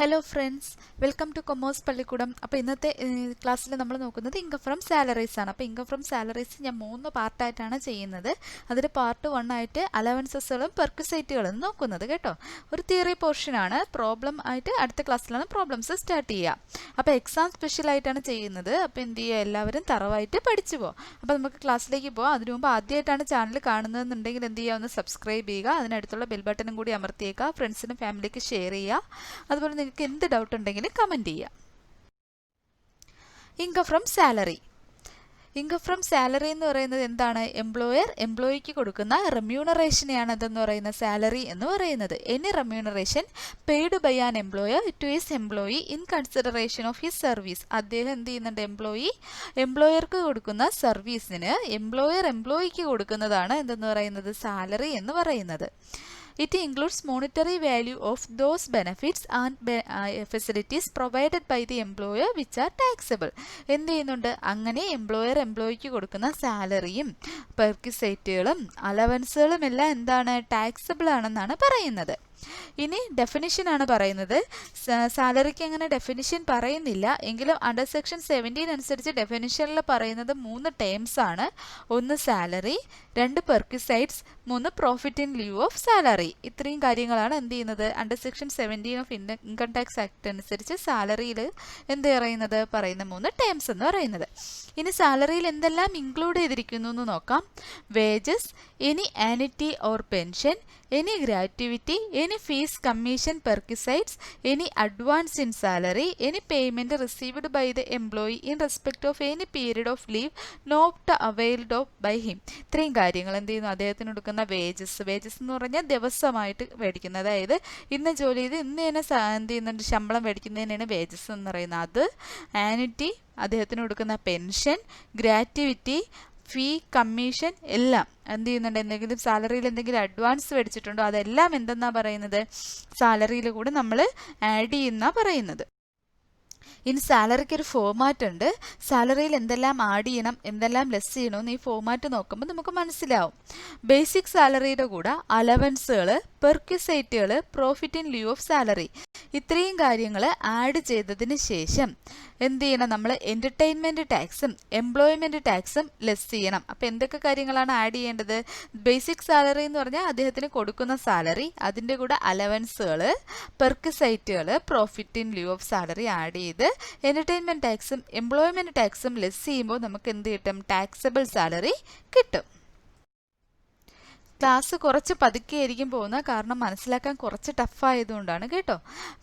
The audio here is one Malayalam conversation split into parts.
Hello friends, welcome to Commerce Pallikoodam. അപ്പോൾ ഇന്നത്തെ ക്ലാസ്സിൽ നമ്മൾ നോക്കുന്നത് ഇൻകം ഫ്രം സാലറീസ് ആണ്. അപ്പോൾ ഇൻകം ഫ്രം സാലറീസ് ഞാൻ 3 പാർട്ടായിട്ടാണ് ചെയ്യുന്നത്. അതിൽ പാർട്ട് 1 ആയിട്ട് അലവൻസസുകളും പെർക്വിസൈറ്റുകളും നോക്കുന്നത് കേട്ടോ. ഒരു തിയറി പോർഷനാണ്. പ്രോബ്ലം ആയിട്ട് അടുത്ത ക്ലാസ്സിലാണ് പ്രോബ്ലംസ് സ്റ്റാർട്ട് ചെയ്യുക. അപ്പോൾ എക്സാം സ്പെഷ്യൽ ആയിട്ടാണ് ചെയ്യുന്നത്. അപ്പോൾ എന്ത് ചെയ്യുക, എല്ലാവരും തറവായിട്ട് പഠിച്ചു പോകും. അപ്പോൾ നമുക്ക് ക്ലാസ്സിലേക്ക് പോകാം. അതിനു മുമ്പ് ആദ്യമായിട്ടാണ് ചാനൽ കാണുന്നതെന്നുണ്ടെങ്കിൽ എന്ത് ചെയ്യുക, ഒന്ന് സബ്സ്ക്രൈബ് ചെയ്യുക. അതിനടുത്തുള്ള ബെൽ ബട്ടണും കൂടി അമർത്തിയേക്കുക. ഫ്രണ്ട്സിനും ഫാമിലിക്ക് ഷെയർ ചെയ്യുക. അതുപോലെ നിങ്ങൾക്ക് എന്ത് ഡൗട്ട് ഉണ്ടെങ്കിലും കമൻറ്റ് ചെയ്യാം. Income from salary. Income from salary എന്ന് പറയുന്നത് എന്താണ്? എംപ്ലോയർ എംപ്ലോയിക്ക് കൊടുക്കുന്ന റെമ്യൂണറേഷനെയാണ് എന്തെന്ന് പറയുന്നത് സാലറി എന്ന് പറയുന്നത്. Any remuneration paid by an employer to his employee in consideration of his service. അദ്ദേഹം എന്ത് ചെയ്യുന്നുണ്ട്? എംപ്ലോയർക്ക് കൊടുക്കുന്ന സർവീസിന് എംപ്ലോയർ എംപ്ലോയിക്ക് കൊടുക്കുന്നതാണ് എന്തെന്ന് പറയുന്നത് സാലറി എന്ന് പറയുന്നത്. It includes monetary value of those benefits and facilities provided by the employer which are taxable. എന്ത് ചെയ്യുന്നുണ്ട്? അങ്ങനെ എംപ്ലോയർ എംപ്ലോയിക്ക് കൊടുക്കുന്ന സാലറിയും പെർക്വിസൈറ്റുകളും അലവൻസുകളും എല്ലാം എന്താണ്? ടാക്സബിൾ ആണെന്നാണ് പറയുന്നത്. ഇനി ഡെഫിനിഷൻ ആണ് പറയുന്നത്. സാലറിക്ക് അങ്ങനെ ഡെഫിനിഷൻ പറയുന്നില്ല എങ്കിലും അണ്ടർ സെക്ഷൻ 17 അനുസരിച്ച് ഡെഫിനിഷനിൽ പറയുന്നത് 3 ടേംസ് ആണ്. 1 salary, 2 പെർക്വിസൈറ്റ്സ്, 3 profit in leave of salary. ഇത്രയും കാര്യങ്ങളാണ് എന്ത് ചെയ്യുന്നത് under section 17 of income tax act അനുസരിച്ച് സാലറിയിൽ എന്ത് പറയുന്നത് പറയുന്ന 3 ടേംസ് എന്ന് പറയുന്നത്. ഇനി സാലറിയിൽ എന്തെല്ലാം ഇൻക്ലൂഡ് ചെയ്തിരിക്കുന്നു എന്ന് നോക്കാം. Wages, any annuity or pension, any gratuity, any fees, commission, perquisites, any advance in salary, any payment received by the employee in respect of any period of leave not availed of by him. ഇത്രയും കാര്യങ്ങൾ എന്ത് ചെയ്യുന്നു? അദ്ദേഹത്തിന് കൊടുക്കുന്ന വേജസ് എന്ന് പറഞ്ഞാൽ ദിവസമായിട്ട് മേടിക്കുന്നത്. അതായത് ഇന്ന് ജോലി ചെയ്ത് ഇന്ന് തന്നെ എന്ത് ചെയ്യുന്നുണ്ട്? ശമ്പളം മേടിക്കുന്നതിനാണ് വേജസ് എന്ന് പറയുന്നത്. അത് ആനുറ്റി, അദ്ദേഹത്തിന് കൊടുക്കുന്ന പെൻഷൻ, ഗ്രാറ്റുവിറ്റി, ഫീ, കമ്മീഷൻ എല്ലാം എന്ത് ചെയ്യുന്നുണ്ട്? എന്തെങ്കിലും സാലറിയിൽ എന്തെങ്കിലും അഡ്വാൻസ് മേടിച്ചിട്ടുണ്ടോ അതെല്ലാം എന്തെന്നാ പറയുന്നത്? സാലറിയിൽ കൂടെ നമ്മൾ ആഡ് ചെയ്യുന്ന പറയുന്നത്. ഇനി സാലറിക്ക് ഒരു ഫോർമാറ്റ് ഉണ്ട്. സാലറിയിൽ എന്തെല്ലാം ആഡ് ചെയ്യണം എന്തെല്ലാം ലെസ് ചെയ്യണമെന്ന് ഈ ഫോർമാറ്റ് നോക്കുമ്പോൾ നമുക്ക് മനസ്സിലാവും. ബേസിക് സാലറിയുടെ കൂടെ അലവൻസുകൾ, പെർക്വിസൈറ്റുകൾ, profit in leave of salary, ഇത്രയും കാര്യങ്ങൾ ആഡ് ചെയ്തതിന് ശേഷം എന്ത് ചെയ്യണം? നമ്മൾ എൻ്റർടൈൻമെൻറ്റ് ടാക്സും എംപ്ലോയ്മെൻറ്റ് ടാക്സും ലെസ് ചെയ്യണം. അപ്പോൾ എന്തൊക്കെ കാര്യങ്ങളാണ് ആഡ് ചെയ്യേണ്ടത്? ബേസിക് സാലറി എന്ന് പറഞ്ഞാൽ അദ്ദേഹത്തിന് കൊടുക്കുന്ന സാലറി, അതിൻ്റെ കൂടെ അലവൻസുകൾ, പെർക്വിസൈറ്റുകൾ, profit in leave of salary add ചെയ്ത് എൻ്റർടൈൻമെൻറ്റ് ടാക്സും എംപ്ലോയ്മെൻറ്റ് ടാക്സും ലെസ് ചെയ്യുമ്പോൾ നമുക്ക് എന്ത് കിട്ടും? ടാക്സബിൾ സാലറി കിട്ടും. ക്ലാസ് കുറച്ച് പതുക്കെയായിരിക്കും പോകുന്നത്, കാരണം മനസ്സിലാക്കാൻ കുറച്ച് ടഫായതുകൊണ്ടാണ് കേട്ടോ.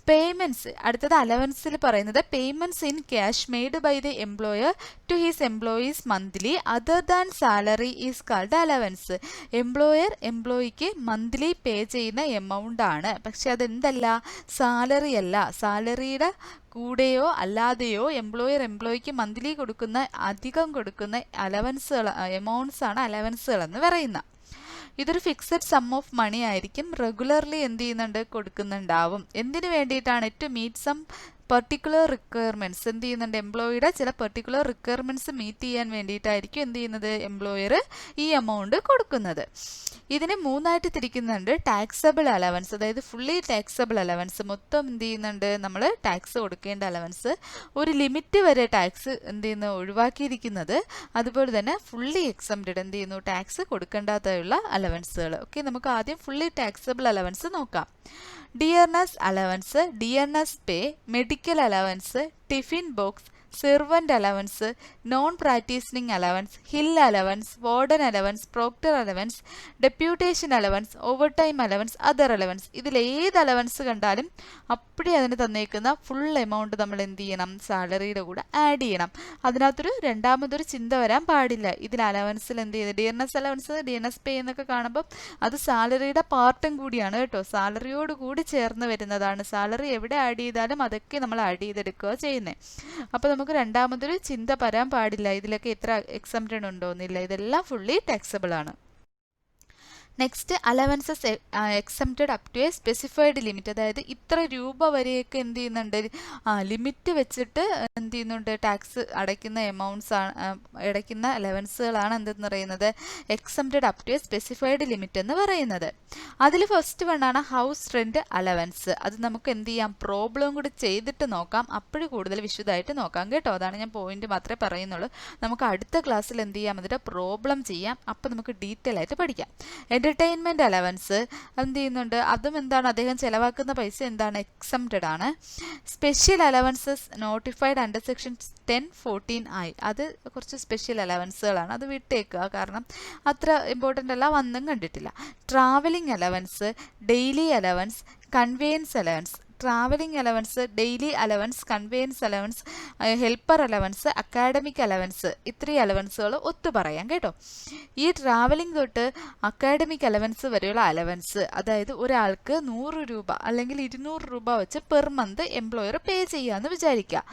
പേയ്മെൻറ്റ്സ്, അടുത്തത് അലവൻസിൽ പറയുന്നത് payments in cash made by the employer to his employees monthly other than salary is called allowance. Employer എംപ്ലോയിക്ക് മന്ത്ലി പേ ചെയ്യുന്ന എമൗണ്ട് ആണ്. പക്ഷെ അതെന്തല്ല? സാലറി അല്ല. സാലറിയുടെ കൂടെയോ അല്ലാതെയോ എംപ്ലോയർ എംപ്ലോയിക്ക് മന്ത്ലി കൊടുക്കുന്ന അധികം കൊടുക്കുന്ന അലവൻസുകൾ എമൗണ്ട്സ് ആണ് അലവൻസുകൾ എന്ന് പറയുന്നത്. ഇതൊരു ഫിക്സഡ് സം ഓഫ് മണി ആയിരിക്കും. റെഗുലർലി എന്ത് ചെയ്യുന്നുണ്ട്? കൊടുക്കുന്നുണ്ടാവും. എന്തിനു വേണ്ടിയിട്ടാണ്? To meet some particular requirements. എന്ത് ചെയ്യുന്നുണ്ട്? എംപ്ലോയിയുടെ ചില പെർട്ടിക്കുലർ റിക്വയർമെൻറ്റ്സ് മീറ്റ് ചെയ്യാൻ വേണ്ടിയിട്ടായിരിക്കും എന്ത് ചെയ്യുന്നത്? എംപ്ലോയർ ഈ എമൗണ്ട് കൊടുക്കുന്നത്. ഇതിനെ 3ആയിട്ട് തിരിക്കുന്നുണ്ട്. ടാക്സബിൾ അലവൻസ്, അതായത് ഫുള്ളി ടാക്സബിൾ അലവൻസ്, മൊത്തം എന്ത് ചെയ്യുന്നുണ്ട്? നമ്മൾ ടാക്സ് കൊടുക്കേണ്ട അലവൻസ്, ഒരു ലിമിറ്റ് വരെ ടാക്സ് എന്ത് ചെയ്യുന്നു? ഒഴിവാക്കിയിരിക്കുന്നത്. അതുപോലെ തന്നെ ഫുള്ളി എക്സംപ്റ്റഡ് എന്ത് ചെയ്യുന്നു? ടാക്സ് കൊടുക്കേണ്ടാത്തുള്ള അലവൻസുകൾ. ഓക്കെ, നമുക്ക് ആദ്യം ഫുള്ളി ടാക്സബിൾ അലവൻസ് നോക്കാം. Dearness allowance, dearness pay, medical allowance, tiffin box, servant allowance, non practising allowance, hill allowance, warden allowance, proctor allowance, deputation allowance, overtime allowance, other allowance. ഇതിലേത് അലവൻസ് കണ്ടാലും അപ്പടി അതിന് തന്നേക്കുന്ന ഫുൾ എമൗണ്ട് നമ്മൾ എന്ത് ചെയ്യണം? സാലറിയുടെ കൂടെ ആഡ് ചെയ്യണം. അതിനകത്തൊരു രണ്ടാമതൊരു ചിന്ത വരാൻ പാടില്ല. ഇതിൽ അലവൻസിൽ എന്ത് ചെയ്യുന്നത്? ഡിയർനെസ് അലവൻസ്, ഡിയർനെസ് പേ എന്നൊക്കെ കാണുമ്പോൾ അത് സാലറിയുടെ പാർട്ടും കൂടിയാണ് കേട്ടോ. സാലറിയോട് കൂടി ചേർന്ന് വരുന്നതാണ്. സാലറി എവിടെ ആഡ് ചെയ്താലും അതൊക്കെ നമ്മൾ ആഡ് ചെയ്തെടുക്കുക ചെയ്യുന്നത്. അപ്പോൾ നമുക്ക് രണ്ടാമതൊരു ചിന്ത വരാൻ പാടില്ല ഇതിലൊക്കെ എത്ര എക്സംപ്റ്റഡ് ഉണ്ടോന്നില്ല. ഇതെല്ലാം ഫുള്ളി ടാക്സബിൾ ആണ്. Next allowances exempted up to a specified limit, അതായത് ഇത്ര രൂപ വരെയൊക്കെ എന്ത് ചെയ്യുന്നുണ്ട്, ലിമിറ്റ് വെച്ചിട്ട് എന്ത് ചെയ്യുന്നുണ്ട്, ടാക്സ് അടയ്ക്കുന്ന എമൗണ്ട്സ് ആണ്, അടയ്ക്കുന്ന അലവൻസുകളാണ് എന്തെന്ന് പറയുന്നത്, exempted up to a specified limit എന്ന് പറയുന്നത്. അതിൽ ഫസ്റ്റ് വണ്ണാണ് ഹൗസ് റെന്റ് അലവൻസ്. അത് നമുക്ക് എന്ത് ചെയ്യാം, പ്രോബ്ലം കൂടി ചെയ്തിട്ട് നോക്കാം, അപ്പോഴും കൂടുതൽ വിശദമായിട്ട് നോക്കാം കേട്ടോ. അതാണ് ഞാൻ പോയിന്റ് മാത്രമേ പറയുന്നുള്ളൂ. നമുക്ക് അടുത്ത ക്ലാസ്സിൽ എന്ത് ചെയ്യാം, അതിൻ്റെ പ്രോബ്ലം ചെയ്യാം, അപ്പോൾ നമുക്ക് ഡീറ്റെയിൽ ആയിട്ട് പഠിക്കാം. എൻ്റർടൈൻമെൻറ്റ് അലവൻസ് എന്ത് ചെയ്യുന്നുണ്ട്, അതും എന്താണ്, അദ്ദേഹം ചിലവാക്കുന്ന പൈസ എന്താണ്, എക്സംപ്റ്റഡ് ആണ്. Special allowances notified under section 10(14)(i), അത് കുറച്ച് സ്പെഷ്യൽ അലവൻസുകളാണ്, അത് വിട്ടേക്കുക, കാരണം അത്ര ഇമ്പോർട്ടൻ്റ് അല്ല, വന്നും കണ്ടിട്ടില്ല. Travelling allowance, daily allowance, conveyance allowance. Travelling allowance, daily allowance, conveyance allowance, helper allowance, academic allowance, ഇത്രയും അലവൻസുകൾ ഒത്തു പറയാം കേട്ടോ. ഈ ട്രാവലിംഗ് തൊട്ട് അക്കാഡമിക് അലവൻസ് വരെയുള്ള അലവൻസ്, അതായത് ഒരാൾക്ക് 100 രൂപ അല്ലെങ്കിൽ 200 രൂപ വെച്ച് പെർ മന്ത് എംപ്ലോയർ പേ ചെയ്യാമെന്ന് വിചാരിക്കുക.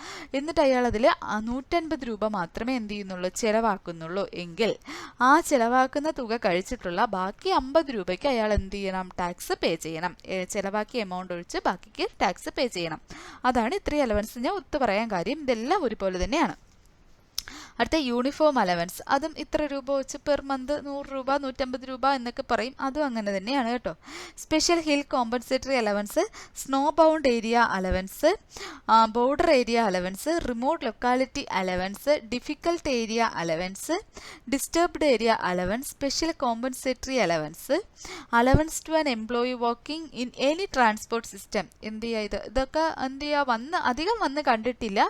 എന്നിട്ട് അയാൾ അതിൽ 150 രൂപ മാത്രമേ എന്ത് ചെയ്യുന്നുള്ളൂ, ചിലവാക്കുന്നുള്ളൂ എങ്കിൽ ആ ചിലവാക്കുന്ന തുക കഴിച്ചിട്ടുള്ള ബാക്കി 50 രൂപയ്ക്ക് അയാൾ എന്ത് ചെയ്യണം, ടാക്സ് പേ ചെയ്യണം. ചിലവാക്കിയ എമൗണ്ട് ഒഴിച്ച് ബാക്കിക്ക് ടാക്സ് പേ ചെയ്യണം. അതാണ് ഇത്രയും അലവൻസ് ഞാൻ ഒത്തു പറയാൻ കാര്യം. ഇതെല്ലാം ഒരുപോലെ തന്നെയാണ്. അടുത്ത യൂണിഫോം അലവൻസ്, അതും ഇത്ര രൂപ വെച്ച് പെർ മന്ത് 100 രൂപ 150 രൂപ എന്നൊക്കെ പറയും, അതും അങ്ങനെ തന്നെയാണ് കേട്ടോ. Special hill compensatory allowance, snow bound area allowance, border area allowance, remote locality allowance, difficult area allowance, disturbed area allowance, special compensatory allowance, allowance to an employee working in any transport system. എന്ത് ചെയ്യുക, ഇതൊക്കെ എന്ത് ചെയ്യുക, അധികം വന്ന് കണ്ടിട്ടില്ല,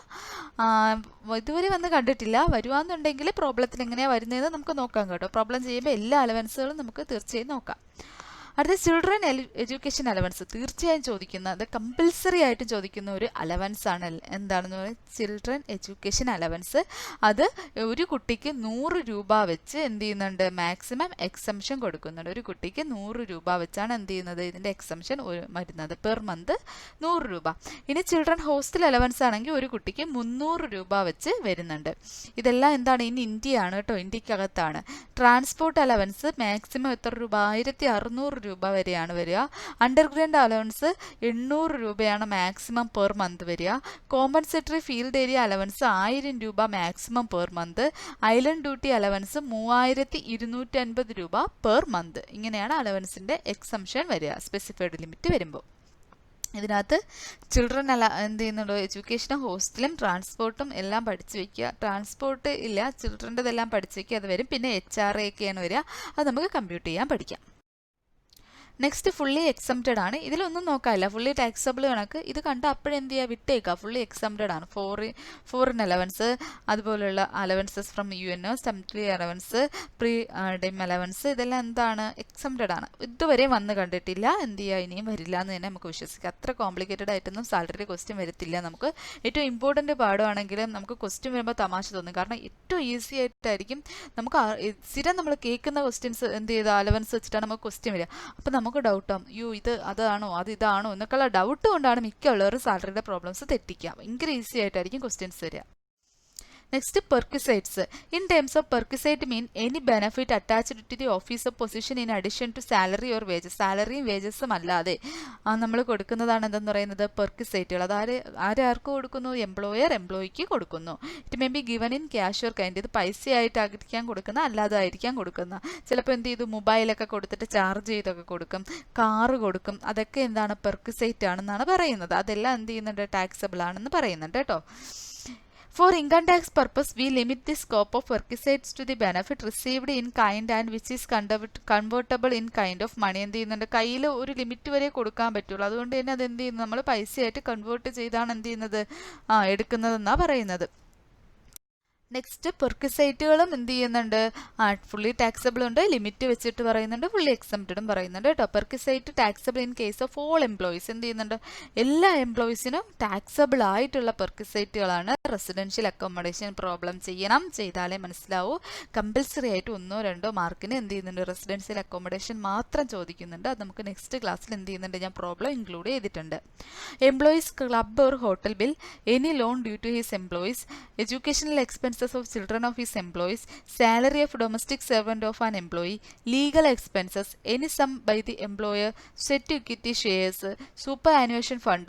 ഇതുവരെ വന്ന് കണ്ടിട്ടില്ല. വരുവാന്നുണ്ടെങ്കിൽ പ്രോബ്ലത്തിൽ എങ്ങനെയാണ് വരുന്നതെന്ന് നമുക്ക് നോക്കാം കേട്ടോ. പ്രോബ്ലം ചെയ്യുമ്പോൾ എല്ലാ അലവൻസുകളും നമുക്ക് തീർച്ചയായും നോക്കാം. അടുത്ത ചിൽഡ്രൻ എഡ്യൂക്കേഷൻ അലവൻസ്, തീർച്ചയായും ചോദിക്കുന്ന, അത് കമ്പൽസറി ആയിട്ട് ചോദിക്കുന്ന ഒരു അലവൻസ് ആണ്. എന്താണെന്ന് പറയുന്നത്, ചിൽഡ്രൻ എഡ്യൂക്കേഷൻ അലവൻസ്. അത് ഒരു കുട്ടിക്ക് 100 രൂപ വെച്ച് എന്ത് ചെയ്യുന്നുണ്ട്, മാക്സിമം എക്സംഷൻ കൊടുക്കുന്നുണ്ട്. ഒരു കുട്ടിക്ക് 100 രൂപ വെച്ചാണ് എന്ത് ചെയ്യുന്നത്, ഇതിൻ്റെ എക്സംഷൻ വരുന്നത്, പെർ മന്ത് 100 രൂപ. ഇനി ചിൽഡ്രൻ ഹോസ്റ്റൽ അലവൻസ് ആണെങ്കിൽ ഒരു കുട്ടിക്ക് 300 രൂപ വെച്ച് വരുന്നുണ്ട്. ഇതെല്ലാം എന്താണ്, ഇൻ ഇന്ത്യയാണ് കേട്ടോ, ഇന്ത്യക്കകത്താണ്. ട്രാൻസ്പോർട്ട് അലവൻസ് മാക്സിമം എത്ര രൂപ, 1600 രൂപ വരെയാണ് വരിക. അണ്ടർഗ്രൗണ്ട് അലവൻസ് 800 രൂപയാണ് മാക്സിമം പെർ മന്ത് വരിക. കോമ്പൻസേറ്ററി ഫീൽഡ് ഏരിയ അലവൻസ് 1000 രൂപ maximum per month. Island duty allowance 3250 രൂപ പെർ മന്ത്. ഇങ്ങനെയാണ് അലവൻസിൻ്റെ എക്സംഷൻ വരിക സ്പെസിഫൈഡ് ലിമിറ്റ് വരുമ്പോൾ. ഇതിനകത്ത് ചിൽഡ്രൻ എന്ത് ചെയ്യുന്നുണ്ടോ, എഡ്യൂക്കേഷനും ഹോസ്റ്റലും ട്രാൻസ്പോർട്ടും എല്ലാം പഠിച്ചു വയ്ക്കുക. ട്രാൻസ്പോർട്ട് ഇല്ല, ചിൽഡ്രൻ്റെതെല്ലാം പഠിച്ചു വയ്ക്കുക, അത് വരും. പിന്നെ HRA ഒക്കെയാണ് വരിക, അത് നമുക്ക് കമ്പ്യൂട്ട് ചെയ്യാൻ പഠിക്കാം. നെക്സ്റ്റ് ഫുള്ളി എക്സംപ്റ്റഡ് ആണ്. ഇതിലൊന്നും നോക്കാനില്ല, ഫുള്ളി ടാക്സബിൾ കണക്ക് ഇത് കണ്ട അപ്പോഴെന്ത് ചെയ്യുക, വിട്ടേക്കുക. ഫുള്ളി എക്സംപ്റ്റഡ് ആണ്. ഫോറിൻ അലവൻസ്, അതുപോലുള്ള അലവൻസസ് ഫ്രം UNO, സ്റ്റംപ്ലി അലവൻസ്, പ്രീ ഡെം അലവൻസ്, ഇതെല്ലാം എന്താണ്, എക്സംപ്റ്റഡ് ആണ്. ഇതുവരെയും വന്ന് കണ്ടിട്ടില്ല, എന്ത് ചെയ്യുക, ഇനിയും വരില്ല എന്ന് തന്നെ നമുക്ക് വിശ്വസിക്കാം. അത്ര കോംപ്ലിക്കേറ്റഡ് ആയിട്ടൊന്നും സാലറി ക്വസ്റ്റ്യൻ വരത്തില്ല. നമുക്ക് ഏറ്റവും ഇമ്പോർട്ടൻ്റ് പാടുവാണെങ്കിലും നമുക്ക് ക്വസ്റ്റ്യൻ വരുമ്പോൾ തമാശ തോന്നും. കാരണം ഏറ്റവും ഈസി ആയിട്ടായിരിക്കും നമുക്ക് സ്ഥിരം നമ്മൾ കേൾക്കുന്ന ക്വസ്റ്റ്യൻസ് എന്ത് ചെയ്ത അലവൻസ് വെച്ചിട്ടാണ് നമുക്ക് ക്വസ്റ്റ്യൻ വരിക. അപ്പം നമുക്ക് ഡൗട്ടാവും, ഇത് അതാണോ ഇതാണോ എന്നൊക്കെയുള്ള ഡൗട്ട് കൊണ്ടാണ് മിക്ക ഉള്ളവർ സാലറിയുടെ പ്രോബ്ലംസ് തെറ്റിക്കുക. ഭയങ്കര ഈസി ആയിട്ടായിരിക്കും ക്വസ്റ്റ്യൻസ് വരിക. Next perquisites. In terms of perquisite mean any benefit attached to the office of position in addition to salary or wages. സാലറിയും വേജസും അല്ലാതെ നമ്മൾ കൊടുക്കുന്നതാണ് എന്തെന്ന് പറയുന്നത്, പെർക്വിസൈറ്റുകൾ. അത് ആർക്ക് കൊടുക്കുന്നു, എംപ്ലോയർ എംപ്ലോയിക്ക് കൊടുക്കുന്നു. It may be given in cash or kind. ഇത് പൈസയായിട്ടായിരിക്കാൻ കൊടുക്കുന്ന, അല്ലാതെ ആയിരിക്കാൻ കൊടുക്കുന്ന. ചിലപ്പോൾ എന്ത് ചെയ്തു, മൊബൈലൊക്കെ കൊടുത്തിട്ട് ചാർജ് ചെയ്തൊക്കെ കൊടുക്കും, കാറ് കൊടുക്കും. അതൊക്കെ എന്താണ്, പെർക്വിസൈറ്റ് ആണെന്നാണ് പറയുന്നത്. അതെല്ലാം എന്ത് ചെയ്യുന്നുണ്ട്, ടാക്സബിൾ ആണെന്ന് പറയുന്നുണ്ട് കേട്ടോ. For income tax purpose, we limit the scope of perquisites to the benefit received in kind and which is convertible in kind of money. എന്ത് ചെയ്യുന്നുണ്ട്, കയ്യിൽ ഒരു ലിമിറ്റ് വരെ കൊടുക്കാൻ പറ്റുള്ളൂ. അതുകൊണ്ട് തന്നെ അത് എന്ത് ചെയ്യുന്നു, നമ്മൾ പൈസയായിട്ട് കൺവേർട്ട് ചെയ്താണ് എന്ത് ചെയ്യുന്നത്, എടുക്കുന്നതെന്നാണ് പറയുന്നത്. നെക്സ്റ്റ് പെർക്വിസൈറ്റുകളും എന്ത് ചെയ്യുന്നുണ്ട്, ഫുള്ളി ടാക്സബിൾ ഉണ്ട്, ലിമിറ്റ് വെച്ചിട്ട് പറയുന്നുണ്ട്, ഫുള്ളി എക്സംപ്റ്റഡും പറയുന്നുണ്ട് കേട്ടോ. Perquisite taxable in case of all employees. എന്ത് ചെയ്യുന്നുണ്ട്, എല്ലാ എംപ്ലോയീസിനും ടാക്സബിൾ ആയിട്ടുള്ള പെർക്വിസൈറ്റുകളാണ്. റെസിഡൻഷ്യൽ അക്കോമഡേഷൻ പ്രോബ്ലം ചെയ്താലേ മനസ്സിലാവൂ. കമ്പൽസറി ആയിട്ട് 1 or 2 മാർക്കിന് എന്ത് ചെയ്യുന്നുണ്ട്, റെസിഡൻഷ്യൽ അക്കോമഡേഷൻ മാത്രം ചോദിക്കുന്നുണ്ട്. അത് നമുക്ക് നെക്സ്റ്റ് ക്ലാസ്സിൽ എന്ത് ചെയ്യുന്നുണ്ട്, ഞാൻ പ്രോബ്ലം ഇൻക്ലൂഡ് ചെയ്തിട്ടുണ്ട്. Employees club or hotel bill, any loan due to his employees, educational expense expenses of children of his employees, salary of domestic servant of an employee, legal expenses, any sum by the employer, set to equity shares, superannuation fund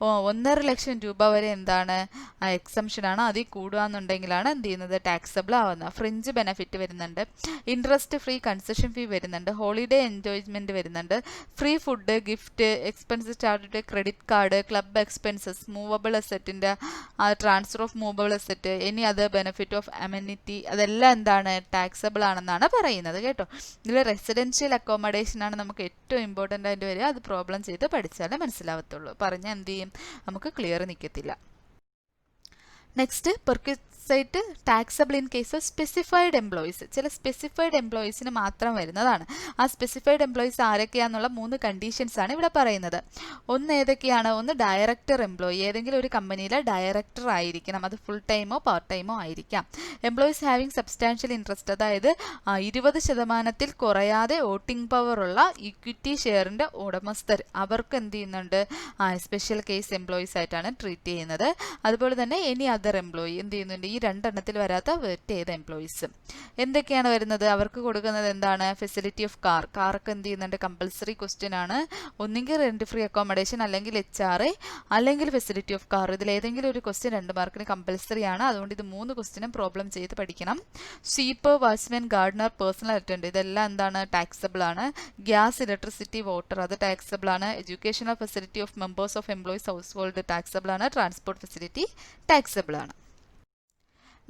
1.5 ലക്ഷം രൂപ വരെ എന്താണ് എക്സംഷൻ ആണ്. അതിൽ കൂടുകയെന്നുണ്ടെങ്കിലാണ് എന്ത് ചെയ്യുന്നത് ടാക്സബിൾ ആവുന്നത്. ഫ്രിഞ്ച് ബെനിഫിറ്റ് വരുന്നുണ്ട്, ഇൻട്രസ്റ്റ് ഫ്രീ കൺസെഷൻ ഫീ വരുന്നുണ്ട്, ഹോളിഡേ എൻജോയ്മെന്റ് വരുന്നുണ്ട്, free food, gift, expenses charge, credit card, club expenses, movable അസെറ്റിന്റെ transfer of movable asset, any other benefit of amenity, അതെല്ലാം എന്താണ് ടാക്സബിൾ ആണെന്നാണ് പറയുന്നത് കേട്ടോ. ഇതിൽ റെസിഡൻഷ്യൽ അക്കോമഡേഷൻ ആണ് നമുക്ക് ഏറ്റവും ഇമ്പോർട്ടൻ്റ് ആയിട്ട് വരിക. അത് പ്രോബ്ലം ചെയ്ത് പഠിച്ചാലേ മനസ്സിലാവത്തുള്ളൂ. പറഞ്ഞാൽ എന്ത് ചെയ്യും, നമുക്ക് ക്ലിയർ നിൽക്കത്തില്ല. Next perquisite taxable in case of specified employees. ചില സ്പെസിഫൈഡ് എംപ്ലോയീസിന് മാത്രം വരുന്നതാണ്. ആ സ്പെസിഫൈഡ് എംപ്ലോയീസ് ആരൊക്കെയാണെന്നുള്ള 3 കണ്ടീഷൻസ് ആണ് ഇവിടെ പറയുന്നത്. ഒന്ന് ഏതൊക്കെയാണ്? ഒന്ന് ഡയറക്ടർ എംപ്ലോയി, ഏതെങ്കിലും ഒരു കമ്പനിയിലെ ഡയറക്ടർ ആയിരിക്കണം. അത് ഫുൾ ടൈമോ പാർട്ട് ടൈമോ ആയിരിക്കാം. എംപ്ലോയീസ് ഹാവിങ് സബ്സ്റ്റാൻഷ്യൽ ഇൻട്രസ്റ്റ്, അതായത് 20% കുറയാതെ വോട്ടിംഗ് പവർ ഉള്ള ഇക്വിറ്റി ഷെയറിന്റെ ഉടമസ്ഥർ, അവർക്ക് എന്ത് ചെയ്യുന്നുണ്ട്, സ്പെഷ്യൽ കേസ് എംപ്ലോയീസ് ആയിട്ടാണ് ട്രീറ്റ് ചെയ്യുന്നത്. അതുപോലെ തന്നെ എനി അതർ എംപ്ലോയി എന്ത് ചെയ്യുന്നുണ്ട്, ഈ 2 എണ്ണത്തിൽ വരാത്ത മറ്റേത് എംപ്ലോയീസ് എന്തൊക്കെയാണ് വരുന്നത്? അവർക്ക് കൊടുക്കുന്നത് എന്താണ്? ഫെസിലിറ്റി ഓഫ് കാർക്ക് എന്ത് ചെയ്യുന്നുണ്ട്, കമ്പൽസറി ക്വസ്റ്റ്യൻ ആണ്. ഒന്നെങ്കിൽ റെന്റ് ഫ്രീ അക്കോമഡേഷൻ, അല്ലെങ്കിൽ HRA, അല്ലെങ്കിൽ ഫെസിലിറ്റി ഓഫ് കാർ. ഇതിൽ ഏതെങ്കിലും ഒരു ക്വസ്റ്റ്യൻ 2 മാർക്കിന് കമ്പൽസറി ആണ്. അതുകൊണ്ട് ഇത് 3 ക്വസ്റ്റ്യനും പ്രോബ്ലം ചെയ്ത് പഠിക്കണം. Sweeper, watchman, gardener, personal attendant, ഇതെല്ലാം എന്താണ് ടാക്സബിൾ ആണ്. ഗ്യാസ്, ഇലക്ട്രിസിറ്റി, വാട്ടർ, അത് ടാക്സബിൾ ആണ്. Educational facility of members of employees household taxable ആണ്. ട്രാൻസ്പോർട്ട് ഫെസിലിറ്റി ടാക്സബിൾ ആണ്.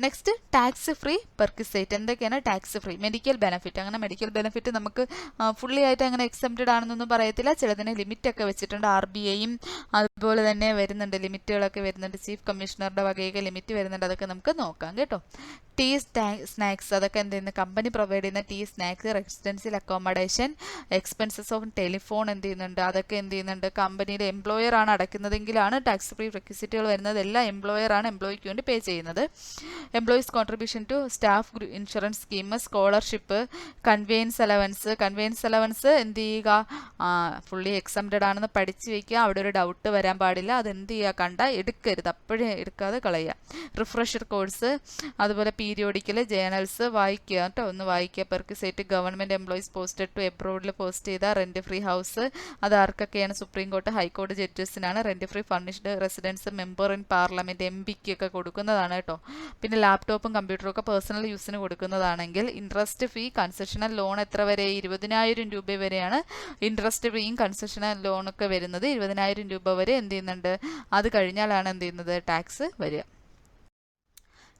Next tax free perquisite. എന്തൊക്കെയാണ് ടാക്സ് ഫ്രീ? Medical benefit. അങ്ങനെ മെഡിക്കൽ ബെനിഫിറ്റ് നമുക്ക് ഫുള്ളി ആയിട്ട് അങ്ങനെ എക്സംപ്റ്റഡ് ആണെന്നൊന്നും പറയത്തില്ല. ചിലതിന് ലിമിറ്റ് ഒക്കെ വെച്ചിട്ടുണ്ട്. RBIയും അതുപോലെ തന്നെ വരുന്നുണ്ട്, ലിമിറ്റുകളൊക്കെ വരുന്നുണ്ട്. ചീഫ് കമ്മീഷണറുടെ വകയൊക്കെ ലിമിറ്റ് വരുന്നുണ്ട്. അതൊക്കെ നമുക്ക് നോക്കാം കേട്ടോ. ടീ സ്നാക്സ്, അതൊക്കെ എന്ത് ചെയ്യുന്നത്, കമ്പനി പ്രൊവൈഡ് ചെയ്യുന്ന tea snacks, residential accommodation, expenses of telephone എന്ത് ചെയ്യുന്നുണ്ട്, അതൊക്കെ എന്ത് ചെയ്യുന്നുണ്ട്, കമ്പനിയുടെ എംപ്ലോയർ ആണ് അടയ്ക്കുന്നതെങ്കിലാണ് ടാക്സ് ഫ്രീ റെക്വിസിറ്റുകൾ വരുന്നത്. എല്ലാം എംപ്ലോയർ ആണ് എംപ്ലോയിക്ക് വേണ്ടി പേ ചെയ്യുന്നത്. Employees contribution to staff insurance scheme, scholarship, conveyance allowance എന്ത് ചെയ്യുക, ഫുള്ളി എക്സംപ്റ്റഡ് ആണെന്ന് പഠിച്ചു വയ്ക്കുക. അവിടെ ഒരു ഡൗട്ട് വരാൻ പാടില്ല. അത് എന്ത് ചെയ്യുക, കണ്ടാൽ എടുക്കരുത്, അപ്പോഴേ എടുക്കാതെ കളയുക. റിഫ്രഷർ കോഴ്സ്, അതുപോലെ പീരിയോഡിക്കൽ ജേണൽസ് വായിക്കുക കേട്ടോ, ഒന്ന് വായിക്കുക. Perquisite government employees posted to എബ്രോഡിൽ പോസ്റ്റ് ചെയ്ത റെന്റ് ഫ്രീ ഹൗസ്, അത് ആർക്കൊക്കെയാണ്? സുപ്രീം കോർട്ട്, ഹൈക്കോടതി ജഡ്ജസിനാണ്. Rent free furnished residence, member in parliament, MP ഒക്കെ കൊടുക്കുന്നതാണ് കേട്ടോ. പിന്നെ ലാപ്ടോപ്പും കമ്പ്യൂട്ടറും ഒക്കെ പേഴ്സണൽ യൂസിന് കൊടുക്കുന്നതാണെങ്കിൽ. ഇൻട്രസ്റ്റ് ഫീ, കൺസെഷണൽ ലോൺ എത്ര വരെ? 20,000 രൂപ വരെയാണ് ഇൻട്രസ്റ്റ് ഫീയും കൺസെഷണൽ ലോണൊക്കെ വരുന്നത്. 20,000 രൂപ വരെ എന്ത് ചെയ്യുന്നുണ്ട്, അത് കഴിഞ്ഞാലാണ് എന്ത് ചെയ്യുന്നത്, ടാക്സ് വരിക.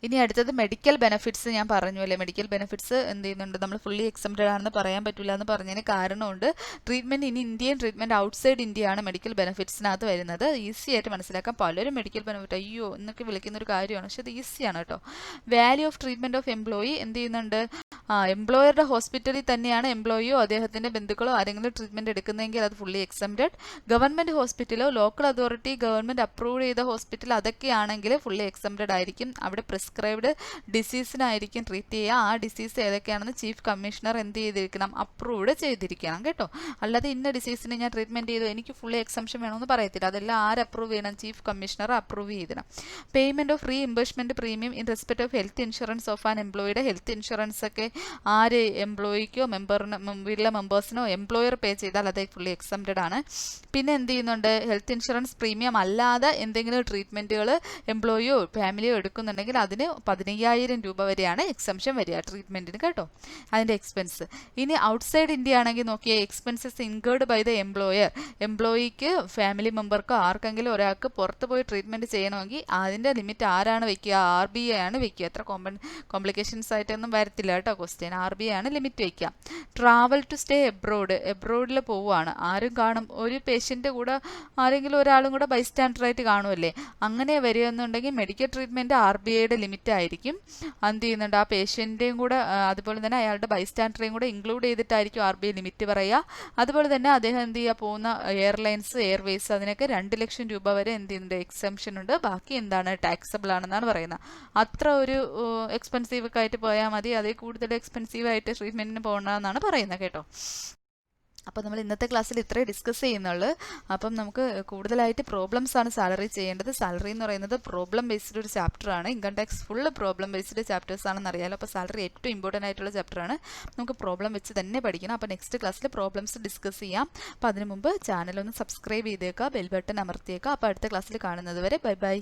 ഇനി അടുത്തത് മെഡിക്കൽ ബെനിഫിറ്റ്സ്. ഞാൻ പറഞ്ഞു അല്ലേ, മെഡിക്കൽ ബെനിഫിറ്റ്സ് എന്ത് ചെയ്യുന്നുണ്ട്, നമ്മൾ ഫുള്ളി എക്സംപ്റ്റഡ് ആണെന്ന് പറയാൻ പറ്റില്ല എന്ന് പറഞ്ഞതിന് കാരണമുണ്ട്. ട്രീറ്റ്മെന്റ് ഇനി ഇന്ത്യൻ ട്രീറ്റ്മെന്റ് ഔട്ട്സൈഡ് ഇന്ത്യയാണ് മെഡിക്കൽ ബെനിഫിറ്റ്സിനകത്ത് വരുന്നത്. ഈസി ആയിട്ട് മനസ്സിലാക്കാം. പലരും മെഡിക്കൽ ബെനിഫിറ്റ് അയ്യോ എന്നൊക്കെ വിളിക്കുന്ന ഒരു കാര്യമാണ്, പക്ഷെ അത് ഈസിയാണ് കേട്ടോ. Value of treatment of employee എന്ത് ചെയ്യുന്നുണ്ട്, എംപ്ലോയറുടെ ഹോസ്പിറ്റലിൽ തന്നെയാണ് എംപ്ലോയിയോ അദ്ദേഹത്തിന്റെ ബന്ധുക്കളോ ആരെങ്കിലും ട്രീറ്റ്മെന്റ് എടുക്കുന്നതെങ്കിൽ അത് ഫുള്ളി എക്സംപ്റ്റഡ്. ഗവൺമെന്റ് ഹോസ്പിറ്റലോ ലോക്കൽ അതോറിറ്റി ഗവൺമെന്റ് അപ്രൂവ് ചെയ്ത ഹോസ്പിറ്റൽ അതൊക്കെയാണെങ്കിൽ ഫുള്ളി എക്സംപ്റ്റഡ് ആയിരിക്കും. അവിടെ പ്രിസ്ക്രൈബ്ഡ് ഡിസീസിനായിരിക്കും ട്രീറ്റ് ചെയ്യുക. ആ ഡിസീസ് ഏതൊക്കെയാണെന്ന് ചീഫ് കമ്മീഷണർ എന്ത് ചെയ്തിരിക്കണം, അപ്രൂവ്ഡ് ചെയ്തിരിക്കണം കേട്ടോ. അല്ലാതെ ഇന്ന ഡിസീസിന് ഞാൻ ട്രീറ്റ്മെന്റ് ചെയ്തു എനിക്ക് ഫുള്ളി എക്സംപ്ഷൻ വേണമെന്ന് പറയത്തില്ല. അതെല്ലാം ആര് അപ്രൂവ് ചെയ്യണം, ചീഫ് കമ്മീഷണർ അപ്രൂവ് ചെയ്തിടണം. Payment of reimbursement premium in respect of health insurance of an എംപ്ലോയിയുടെ ഹെൽത്ത് ഇൻഷുറൻസ് ഒക്കെ ആര് എംപ്ലോയിക്കോ വീട്ടിലെ മെമ്പേഴ്സിനോ എംപ്ലോയർ പേ ചെയ്താൽ അത് ഫുള്ളി എക്സംപ്റ്റഡ് ആണ്. പിന്നെ എന്ത് ചെയ്യുന്നുണ്ട്, ഹെൽത്ത് ഇൻഷുറൻസ് പ്രീമിയം അല്ലാതെ എന്തെങ്കിലും ട്രീറ്റ്മെന്റുകൾ എംപ്ലോയിയോ ഫാമിലിയോ എടുക്കുന്നുണ്ടെങ്കിൽ അതിന് 15,000 രൂപ വരെയാണ് എക്സംഷൻ വരിക ട്രീറ്റ്മെന്റിന് കേട്ടോ, അതിന്റെ എക്സ്പെൻസ്. ഇനി ഔട്ട്സൈഡ് ഇന്ത്യ ആണെങ്കിൽ നോക്കിയേ, expenses incurred by the employer, എംപ്ലോയിക്ക് ഫാമിലി മെമ്പർക്കോ ആർക്കെങ്കിലും ഒരാൾക്ക് പുറത്ത് പോയി ട്രീറ്റ്മെന്റ് ചെയ്യണമെങ്കിൽ അതിന്റെ ലിമിറ്റ് ആരാണ് വെക്കുക, RBI ആണ് വെക്കുക. അത്ര കോംപ്ലിക്കേഷൻസ് ആയിട്ടൊന്നും വരത്തില്ല കേട്ടോ ക്വസ്റ്റ്യൻ. RBI ആണ് ലിമിറ്റ് വെക്കുക. ട്രാവൽ ടു സ്റ്റേ എബ്രോഡിൽ പോവുകയാണ്, ആരും കാണും, ഒരു പേഷ്യൻ്റെ കൂടെ ആരെങ്കിലും ഒരാളും കൂടെ ബൈസ്റ്റാൻഡറായിട്ട് കാണുമല്ലേ, അങ്ങനെ വരികയെന്നുണ്ടെങ്കിൽ മെഡിക്കൽ ട്രീറ്റ്മെൻറ്റ് RBIയുടെ ലിമിറ്റ് ആയിരിക്കും. എന്ത് ചെയ്യുന്നുണ്ട്, ആ പേഷ്യൻ്റെയും കൂടെ അതുപോലെ തന്നെ അയാളുടെ ബൈസ്റ്റാൻഡറേയും കൂടെ ഇൻക്ലൂഡ് ചെയ്തിട്ടായിരിക്കും RBI ലിമിറ്റ് പറയുക. അതുപോലെ തന്നെ അദ്ദേഹം എന്ത് ചെയ്യുക, പോകുന്ന എയർലൈൻസ് എയർവേസ് അതിനൊക്കെ 2 ലക്ഷം രൂപ വരെ എന്ത് ചെയ്യുന്നുണ്ട്, എക്സംഷൻ ഉണ്ട്. ബാക്കി എന്താണ്, ടാക്സബിൾ ആണെന്നാണ് പറയുന്നത്. അത്ര ഒരു എക്സ്പെൻസീവ് ഒക്കെ ആയിട്ട് പോയാൽ മതി, അതേ കൂടുതൽ എക്സ്പെൻസീവ് ആയിട്ട് ട്രീറ്റ്മെൻറ്റിന് പോകണമെന്നാണ് പറയുന്നത് കേട്ടോ. അപ്പോൾ നമ്മൾ ഇന്നത്തെ ക്ലാസ്സിൽ ഇത്രേ ഡിസ്കസ് ചെയ്യുന്നുള്ളൂ. അപ്പം നമുക്ക് കൂടുതലായിട്ട് പ്രോബ്ലംസ് ആണ് സാലറി ചെയ്യേണ്ടത്. സാലറി എന്ന് പറയുന്നത് പ്രോബ്ലം ബേസ്ഡ് ഒരു ചാപ്റ്ററാണ്. Income tax full problem based chapters ആണെന്ന് അറിയാലോ. അപ്പോൾ സാലറി ഏറ്റവും ഇമ്പോർട്ടൻ്റ് ആയിട്ടുള്ള ചാപ്റ്ററാണ്. നമുക്ക് പ്രോബ്ലം വെച്ച് തന്നെ പഠിക്കണം. അപ്പോൾ നെക്സ്റ്റ് ക്ലാസ്സിൽ പ്രോബ്ലംസ് ഡിസ്കസ് ചെയ്യാം. അപ്പോൾ അതിന് മുമ്പ് ചാനൽ ഒന്ന് സബ്സ്ക്രൈബ് ചെയ്തേക്കുക, ബെൽ ബട്ടൺ അമർത്തിയേക്കുക. അപ്പോൾ അടുത്ത ക്ലാസ്സിൽ കാണുന്നത് വരെ ബൈ ബൈ.